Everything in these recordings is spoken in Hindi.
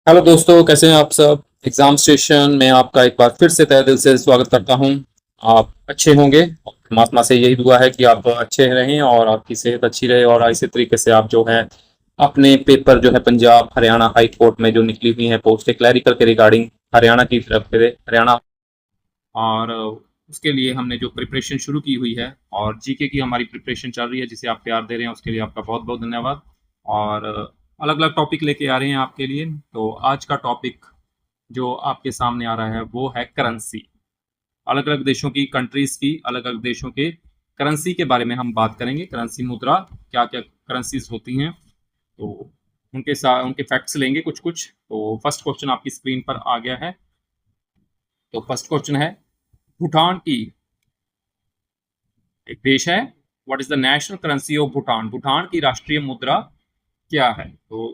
हेलो दोस्तों, कैसे हैं आप सब। एग्जाम स्टेशन में आपका एक बार फिर से तहे दिल से स्वागत करता हूं। आप अच्छे होंगे। परमात्मा से यही दुआ है कि आप अच्छे रहें और आपकी सेहत अच्छी रहे और इसी तरीके से आप जो है अपने पेपर जो है पंजाब हरियाणा हाई कोर्ट में जो निकली हुई है पोस्ट क्लैरिकल के रिगार्डिंग हरियाणा की तरफ से हरियाणा और उसके लिए हमने जो प्रिपरेशन शुरू की हुई है और जीके की हमारी प्रिपरेशन चल रही है जिसे आप प्यार दे रहे हैं उसके लिए आपका बहुत बहुत धन्यवाद। और अलग अलग टॉपिक लेके आ रहे हैं आपके लिए। तो आज का टॉपिक जो आपके सामने आ रहा है वो है करेंसी। अलग अलग देशों की कंट्रीज की अलग अलग देशों के करेंसी के बारे में हम बात करेंगे। करेंसी मुद्रा क्या क्या करेंसीज होती हैं, तो उनके साथ उनके फैक्ट्स लेंगे कुछ कुछ। तो फर्स्ट क्वेश्चन आपकी स्क्रीन पर आ गया है। तो फर्स्ट क्वेश्चन है, भूटान की एक देश है, what is the national currency of Bhutan. Bhutan की राष्ट्रीय मुद्रा क्या है। तो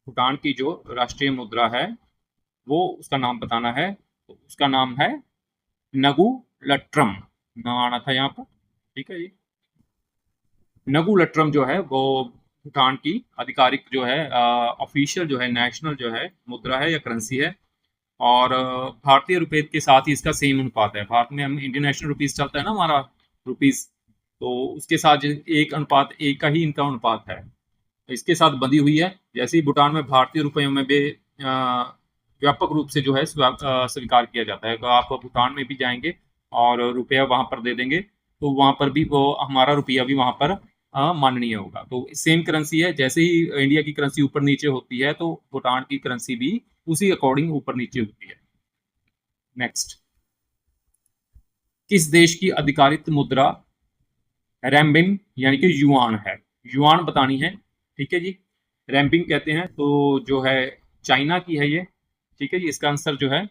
भूटान की जो राष्ट्रीय मुद्रा है वो उसका नाम बताना है। तो उसका नाम है नगु लट्रम। नाम आना था यहाँ पर। ठीक है जी। नगु लट्रम जो है वो भूटान की आधिकारिक जो है ऑफिशियल जो है नेशनल जो है मुद्रा है या करेंसी है। और भारतीय रुपए के साथ ही इसका सेम अनुपात है। भारत में हम इंडियन नेशनल रुपीज चलता है ना हमारा रुपीज, तो उसके साथ एक अनुपात एक का ही इनका अनुपात है। इसके साथ बंधी हुई है। जैसे ही भूटान में भारतीय रुपयों में भी व्यापक रूप से जो है स्वीकार किया जाता है। तो आप भूटान में भी जाएंगे और रुपया वहां पर दे देंगे तो वहां पर भी वो हमारा रुपया भी वहां पर माननीय होगा। तो सेम करेंसी है। जैसे ही इंडिया की करेंसी ऊपर नीचे होती है तो भूटान की करेंसी भी उसी अकॉर्डिंग ऊपर नीचे होती है। नेक्स्ट, किस देश की आधिकारिक मुद्रा रैम्बिन यानी कि युआन है। युआन बतानी है। ठीक है जी। रैम्बिन कहते हैं तो जो है चाइना की है ये। ठीक है जी। इसका आंसर जो है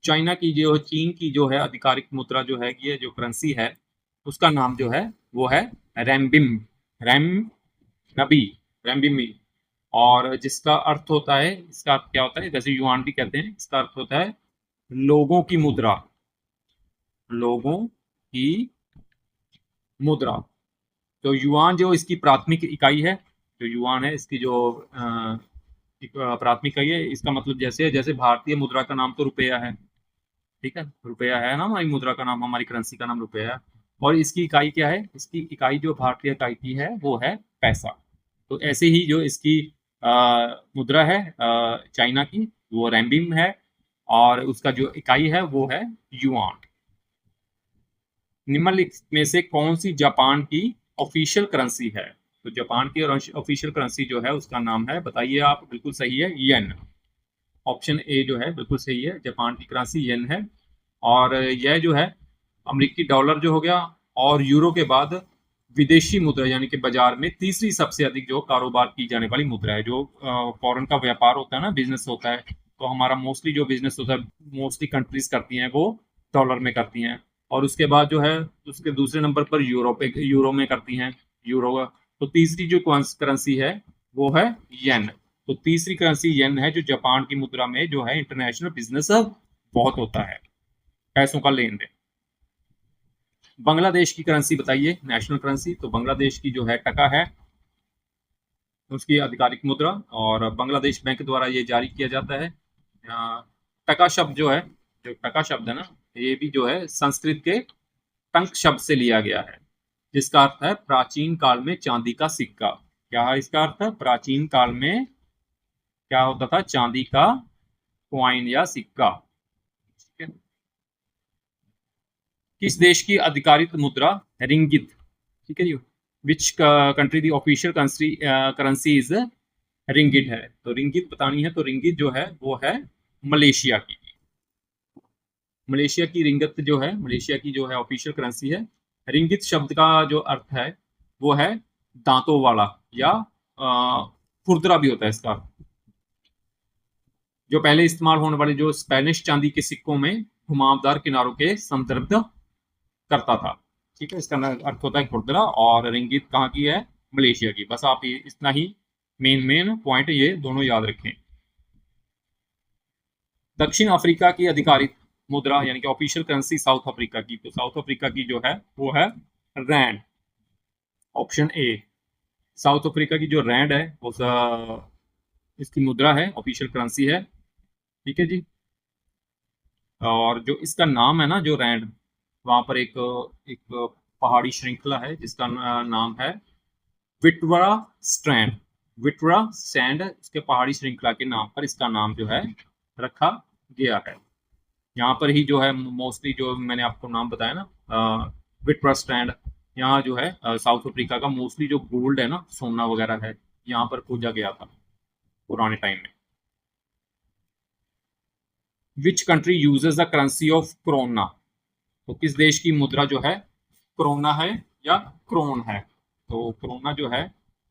चाइना की जो चीन की जो है आधिकारिक मुद्रा जो है ये जो करेंसी है उसका नाम जो है वो है रैम्बिम। रैम नबी रैम्बिमी। और जिसका अर्थ होता है, इसका अर्थ क्या होता है, जैसे युआन भी कहते हैं, इसका अर्थ होता है लोगों की मुद्रा। लोगों की मुद्रा। तो युआन जो इसकी प्राथमिक इकाई है, जो युआन है इसकी जो प्राथमिक इकाई है, इसका मतलब जैसे जैसे भारतीय मुद्रा का नाम तो रुपया है। ठीक है, रुपया है ना हमारी मुद्रा का नाम, हमारी करेंसी का नाम रुपया है। और इसकी इकाई क्या है, इसकी इकाई जो भारतीय इकाई की है वो है पैसा। तो ऐसे ही जो इसकी मुद्रा है चाइना की, वो रैम्बिम है और उसका जो इकाई है वो है युआन। निम्नलिखित में से कौन सी जापान की ऑफिशियल करेंसी है। तो जापान की ऑफिशियल करेंसी जो है उसका नाम है, बताइए आप। बिल्कुल सही है, येन। ऑप्शन ए जो है बिल्कुल सही है, जापान की करेंसी येन है। और यह जो है अमेरिकी डॉलर जो हो गया और यूरो के बाद विदेशी मुद्रा यानी कि बाजार में तीसरी सबसे अधिक जो कारोबार की जाने वाली मुद्रा है। जो फॉरेन का व्यापार होता है ना, बिजनेस होता है, तो हमारा मोस्टली जो बिजनेस होता है मोस्टली कंट्रीज करती हैं वो डॉलर में करती हैं। और उसके बाद जो है उसके दूसरे नंबर पर यूरो में करती हैं, यूरो। तो तीसरी जो करेंसी है वो है येन। तो तीसरी करेंसी येन है जो जापान की मुद्रा में जो है इंटरनेशनल बिजनेस बहुत होता है, पैसों का लेन देन। बांग्लादेश की करेंसी बताइए, नेशनल करेंसी। तो बांग्लादेश की जो है टका है उसकी आधिकारिक मुद्रा, और बांग्लादेश बैंक द्वारा ये जारी किया जाता है। टका शब्द जो है, जो टका शब्द है ना, ये भी जो है संस्कृत के टंक शब्द से लिया गया है, जिसका अर्थ है प्राचीन काल में चांदी का सिक्का। क्या है इसका अर्थ है, प्राचीन काल में क्या होता था, चांदी का क्वाइन या सिक्का। ठीक है। किस देश की आधिकारिक मुद्रा रिंगित। ठीक है जी। Which country the official currency is ringgit है। तो रिंगित बतानी है। तो रिंगित जो है वो है मलेशिया की। मलेशिया की रिंगत जो है, मलेशिया की जो है ऑफिशियल करेंसी है। रिंगित शब्द का जो अर्थ है वो है दांतों वाला या खुरदरा भी होता है इसका। जो पहले इस्तेमाल होने वाले जो स्पेनिश चांदी के सिक्कों में घुमावदार किनारों के संदर्भ करता था। ठीक है, इसका अर्थ होता है खुरदरा। और रिंगित कहाँ की है, मलेशिया की। बस आप ये इतना ही मेन मेन पॉइंट ये दोनों याद रखें। दक्षिण अफ्रीका की आधिकारिक मुद्रा यानी कि ऑफिशियल करेंसी साउथ अफ्रीका की। तो साउथ अफ्रीका की जो है वो है rand. Option A. South Africa की जो रैंड है वो इसकी मुद्रा है, ऑफिशियल करेंसी है। ठीक है जी। और जो इसका नाम है ना, जो रैंड, वहां पर एक एक पहाड़ी श्रृंखला है जिसका नाम है विटवरा स्ट्रैंड। विटवरा सैंड, इसके पहाड़ी श्रृंखला के नाम पर इसका नाम जो है रखा गया है। यहाँ पर ही जो है मोस्टली, जो मैंने आपको नाम बताया ना, विटवरा स्ट्रैंड, यहाँ जो है साउथ अफ्रीका का मोस्टली जो गोल्ड है ना, सोना वगैरह है, यहाँ पर खोजा गया था पुराने टाइम में। Which country uses the currency of krona? तो किस देश की मुद्रा जो है क्रोना है या क्रोन है? तो क्रोना जो है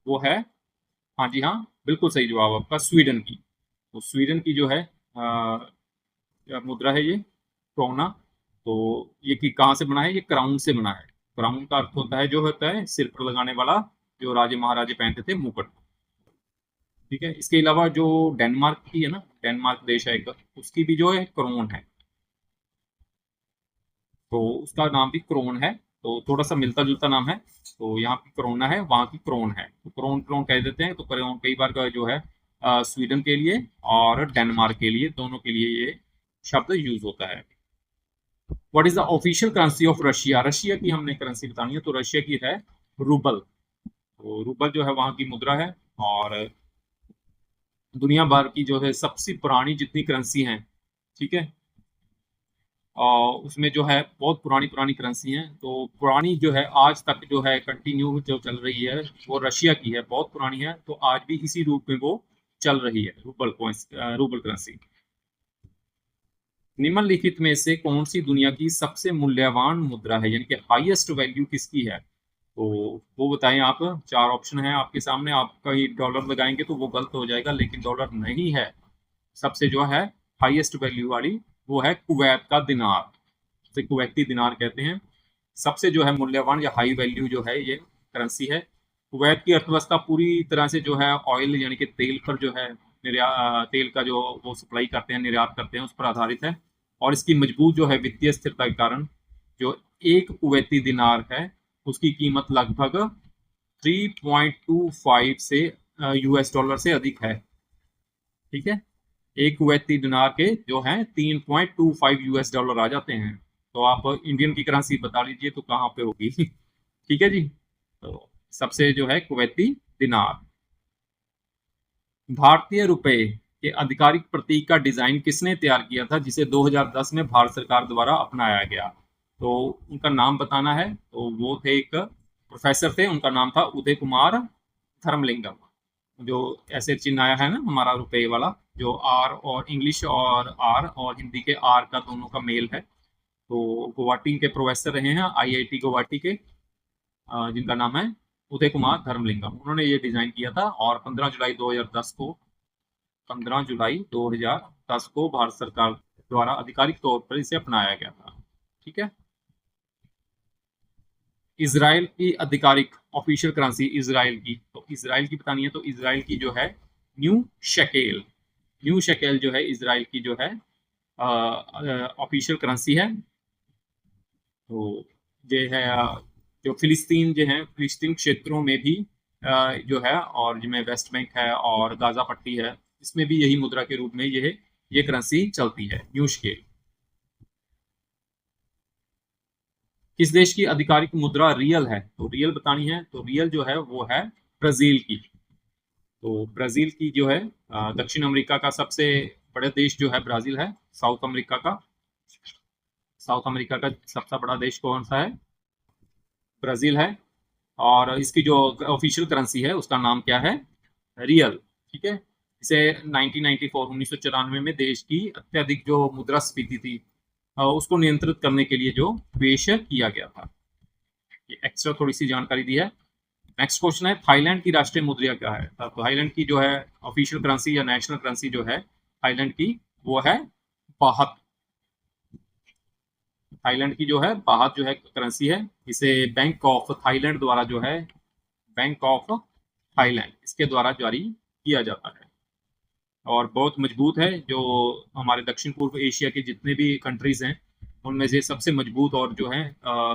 वो है, हाँ जी हाँ, बिल्कुल सही जवाब आपका, स्वीडन की। तो स्वीडन की जो है मुद्रा है ये क्रोना। तो ये की कहाँ से बना है? ये क्राउन से बना है। क्राउन का अर्थ होता है, जो होता है सिर पर लगाने वाला, जो राजे महाराजे पहनते थे, मुकुट। ठीक है। इसके अलावा जो डेनमार्क की है ना, डेनमार्क देश है एक, उसकी भी जो है क्रोन है, तो उसका नाम भी क्रोन है। तो थोड़ा सा मिलता जुलता नाम है। तो यहाँ की क्रोना है, वहाँ की क्रोन है, तो क्रोन क्रोन कह देते हैं। तो क्रोन कई बार का जो है स्वीडन के लिए और डेनमार्क के लिए, दोनों के लिए ये शब्द यूज होता है। What is the official currency of Russia? Russia की हमने करेंसी बतानी है, तो रशिया की है रूबल। तो रूबल जो है वहाँ की मुद्रा है। और दुनिया भर की जो है सबसे पुरानी जितनी करेंसी हैं, ठीक है, और उसमें जो है बहुत पुरानी पुरानी करेंसी हैं। तो पुरानी जो है आज तक जो है कंटिन्यू जो चल रही है वो रशिया की है, बहुत पुरानी है। तो आज भी इसी रूप में वो चल रही है, रूबल कॉइंस, रूबल करेंसी। निम्नलिखित में से कौन सी दुनिया की सबसे मूल्यवान मुद्रा है, यानी कि हाईएस्ट वैल्यू किसकी है? तो वो बताएं आप। चार ऑप्शन है आपके सामने। आप कहीं डॉलर लगाएंगे तो वो गलत हो जाएगा, लेकिन डॉलर नहीं है। सबसे जो है हाईएस्ट वैल्यू वाली वो है कुवैत का दिनार, जिसे कुवैती दिनार कहते हैं। सबसे जो है मूल्यवान या हाई वैल्यू जो है ये करेंसी है। कुवैत की अर्थव्यवस्था पूरी तरह से जो है ऑयल यानी कि तेल पर जो है तेल का जो वो सप्लाई करते हैं, निर्यात करते हैं, उस पर आधारित है। और इसकी मजबूत जो है वित्तीय स्थिरता के कारण जो एक कुवैती दिनार है उसकी कीमत लगभग 3.25 से यूएस डॉलर से अधिक है। ठीक है। एक कुवैती दिनार के जो है 3.25 यूएस डॉलर आ जाते हैं। तो आप इंडियन की करेंसी बता लीजिए तो कहाँ पे होगी? ठीक है जी। तो सबसे जो है कुवैती दिनार। भारतीय रुपए के आधिकारिक प्रतीक का डिजाइन किसने तैयार किया था, जिसे 2010 में भारत सरकार द्वारा अपनाया गया? तो उनका नाम बताना है। तो वो थे एक प्रोफेसर थे, उनका नाम था उदय कुमार धर्मलिंगम। जो ऐसे चिन्ह आया है ना हमारा रुपए वाला, जो आर और इंग्लिश और आर और हिंदी के आर का दोनों का मेल है। तो गुवाहाटी के प्रोफेसर रहे हैं, आईआईटी गुवाहाटी के, जिनका नाम है उदय कुमार धर्मलिंगम। उन्होंने ये डिजाइन किया था और 15 जुलाई 2010 को भारत सरकार द्वारा आधिकारिक तौर पर इसे अपनाया गया था। ठीक है। इसराइल की आधिकारिक ऑफिशियल करेंसी इसराइल की, तो इसराइल की बतानी है। तो इसराइल की जो है न्यू शकेल। न्यू शकेल जो है इसराइल की जो है ऑफिशियल करेंसी है। तो ये है जो फिलिस्तीन जो है, फिलिस्तीन क्षेत्रों में भी जो है, और जिसमें वेस्ट बैंक है और गाजा पट्टी है, इसमें भी यही मुद्रा के रूप में ये करेंसी चलती है, न्यू शकेल। किस देश की आधिकारिक मुद्रा रियल है? तो रियल बतानी है। तो रियल जो है वो है ब्राजील की। तो ब्राजील की जो है दक्षिण अमेरिका का सबसे बड़ा देश जो है ब्राजील है, साउथ अमेरिका का। साउथ अमेरिका का सबसे बड़ा देश कौन सा है? ब्राजील है। और इसकी जो ऑफिशियल करेंसी है उसका नाम क्या है? रियल। ठीक है। इसे 1994 में देश की अत्यधिक जो मुद्रास्फीति थी उसको नियंत्रित करने के लिए जो पेश किया गया था। ये एक्स्ट्रा थोड़ी सी जानकारी दी है। नेक्स्ट क्वेश्चन है, थाईलैंड की राष्ट्रीय मुद्रा क्या है? तो थाईलैंड की जो है ऑफिशियल करेंसी या नेशनल करेंसी जो है थाईलैंड की वो है बाहत। थाईलैंड की जो है बाहत जो है करेंसी है। इसे बैंक ऑफ थाईलैंड द्वारा जो है, बैंक ऑफ थाईलैंड इसके द्वारा जारी किया जाता है। और बहुत मजबूत है। जो हमारे दक्षिण पूर्व एशिया के जितने भी कंट्रीज हैं उनमें से सबसे मजबूत और जो है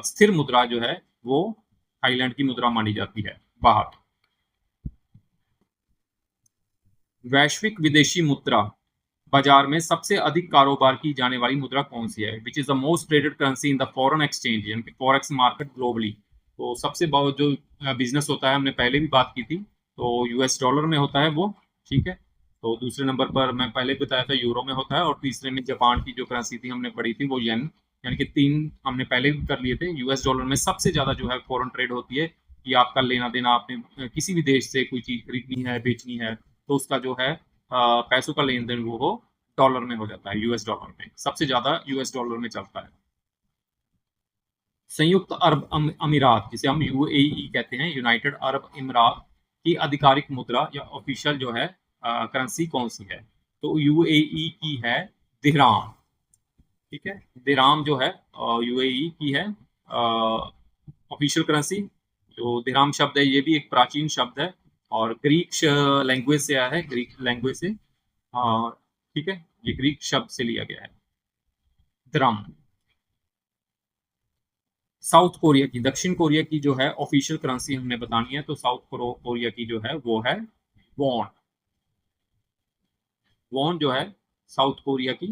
स्थिर मुद्रा जो है वो थाईलैंड की मुद्रा मानी जाती है, बाहत। वैश्विक विदेशी मुद्रा बाजार में सबसे अधिक कारोबार की जाने वाली मुद्रा कौन सी है? Which is the most traded currency in the foreign exchange, यानी कि फॉरेक्स मार्केट ग्लोबली। तो सबसे बहुत जो बिजनेस होता है, हमने पहले भी बात की थी, तो यूएस डॉलर में होता है वो, ठीक है। तो दूसरे नंबर पर मैं पहले बताया था यूरो में होता है, और तीसरे में जापान की जो करेंसी थी हमने पढ़ी थी वो येन, यानी कि 3 हमने पहले भी कर लिए थे। यूएस डॉलर में सबसे ज्यादा जो है फॉरेन ट्रेड होती है, कि आपका लेना देना, आपने किसी भी देश से कोई चीज खरीदनी है, बेचनी है, तो उसका जो है पैसों का लेन देन वो हो डॉलर में हो जाता है, यूएस डॉलर में सबसे ज्यादा यूएस डॉलर में चलता है। संयुक्त अरब अमीरात, जिसे हम यूएई कहते हैं, यूनाइटेड अरब अमीरात की आधिकारिक मुद्रा या ऑफिशियल जो है करेंसी कौन सी है? तो यूएई की है दिरहाम, ठीक है। दिरहाम जो है यूएई की है ऑफिशियल करेंसी। जो दिरहाम शब्द है ये भी एक प्राचीन शब्द है, और ग्रीक लैंग्वेज से आया है, ग्रीक लैंग्वेज से, ठीक है, ये ग्रीक शब्द से लिया गया है दिरहाम। साउथ कोरिया की, दक्षिण कोरिया की जो है ऑफिशियल करेंसी हमने बतानी है, तो साउथ कोरिया की जो है वो है वॉन। वॉन जो है साउथ कोरिया की,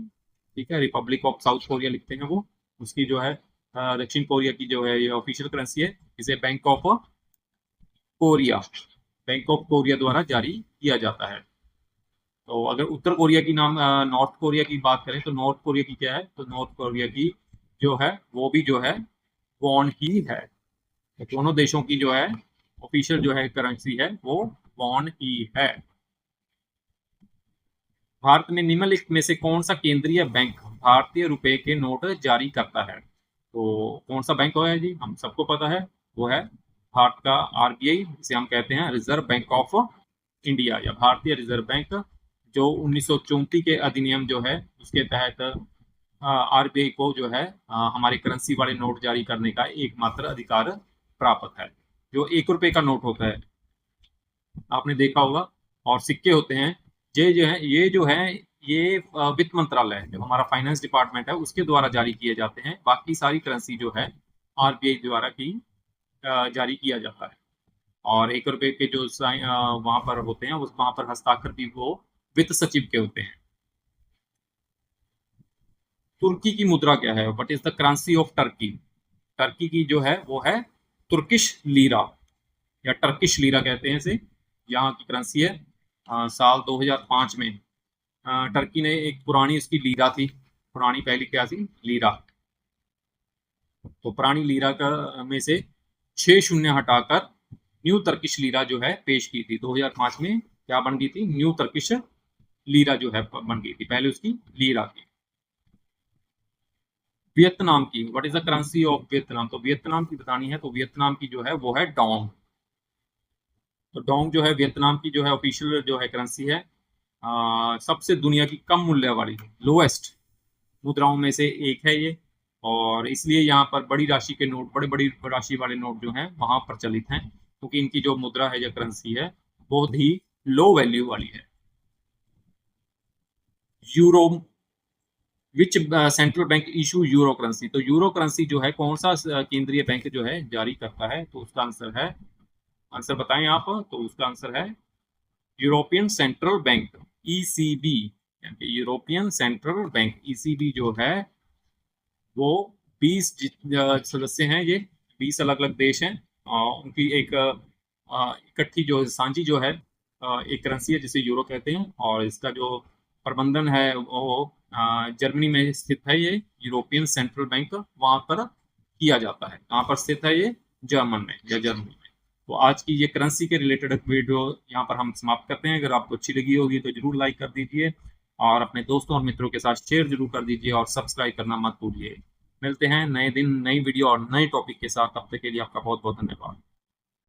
ठीक है, रिपब्लिक ऑफ साउथ कोरिया लिखते हैं वो, उसकी जो है दक्षिण कोरिया की जो है ये ऑफिशियल करेंसी है। इसे bank of Korea, bank of Korea द्वारा जारी किया जाता है। तो अगर उत्तर कोरिया की नाम, नॉर्थ कोरिया की बात करें, तो नॉर्थ कोरिया की क्या है? तो नॉर्थ कोरिया की जो है वो भी जो है वॉन ही है। तो दोनों देशों की जो है ऑफिशियल जो है करेंसी है वो वॉन ही है। भारत में निम्नलिखित में से कौन सा केंद्रीय बैंक भारतीय रुपए के नोट जारी करता है? तो कौन सा बैंक है जी? हम सबको पता है, वो है भारत का आरबीआई, जिसे हम कहते हैं रिजर्व बैंक ऑफ इंडिया या भारतीय रिजर्व बैंक, जो 1934 के अधिनियम जो है उसके तहत आरबीआई को जो है हमारे करेंसी वाले नोट जारी करने का एकमात्र अधिकार प्राप्त है। जो 1 रुपए का नोट होता है, आपने देखा होगा, और सिक्के होते हैं, ये जो है ये वित्त मंत्रालय, जो हमारा फाइनेंस डिपार्टमेंट है, उसके द्वारा जारी किए जाते हैं। बाकी सारी करेंसी जो है आरबीआई द्वारा की जारी किया जाता है। और 1 रुपए के जो वहां पर होते हैं, उस वहां पर हस्ताक्षर भी वो वित्त सचिव के होते हैं। तुर्की की मुद्रा क्या है? What is the currency of Turkey? Turkey की जो है वो है तुर्किश लीरा, या टर्किश लीरा कहते हैं इसे, यहाँ की करेंसी है। साल 2005 में टर्की ने एक पुरानी उसकी लीरा थी, पुरानी पहली क्या थी? लीरा। तो पुरानी लीरा का में से 6 शून्य हटाकर न्यू तर्किश लीरा जो है पेश की थी 2005 में। क्या बन गई थी? न्यू तर्किश लीरा जो है बन गई थी, पहले उसकी लीरा थी। वियतनाम की, what is the currency of Vietnam? तो वियतनाम की बतानी है, तो वियतनाम की जो है वो है डोंग। तो डोंग जो है वियतनाम की जो है ऑफिशियल जो है करेंसी है। सबसे दुनिया की कम मूल्य वाली, लोएस्ट मुद्राओं में से एक है ये, और इसलिए यहाँ पर बड़ी राशि के नोट, बड़े बड़ी राशि वाले नोट जो हैं वहां प्रचलित हैं, क्योंकि इनकी जो मुद्रा है या करेंसी है बहुत ही लो वैल्यू वाली है। Euro, which central bank issue euro currency? तो यूरो करेंसी जो है कौन सा केंद्रीय बैंक जो है जारी करता है? तो उसका आंसर है, आंसर बताएं आप, तो उसका आंसर है European central bank, ECB. European central bank, ECB जो है वो 20 सदस्य हैं, ये 20 अलग अलग देश हैं, उनकी एक इकट्ठी जो सांझी जो है एक करेंसी है जिसे यूरो कहते हैं, और इसका जो प्रबंधन है वो जर्मनी में स्थित है। ये यूरोपियन सेंट्रल बैंक वहां पर किया जाता है। कहाँ पर स्थित है ये? जर्मन में या जर्मनी में। तो आज की ये करेंसी के रिलेटेड वीडियो यहाँ पर हम समाप्त करते हैं। अगर आपको अच्छी लगी होगी तो जरूर लाइक कर दीजिए, और अपने दोस्तों और मित्रों के साथ शेयर जरूर कर दीजिए, और सब्सक्राइब करना मत भूलिए। मिलते हैं नए दिन नई वीडियो और नए टॉपिक के साथ, तब तक के लिए आपका बहुत बहुत धन्यवाद।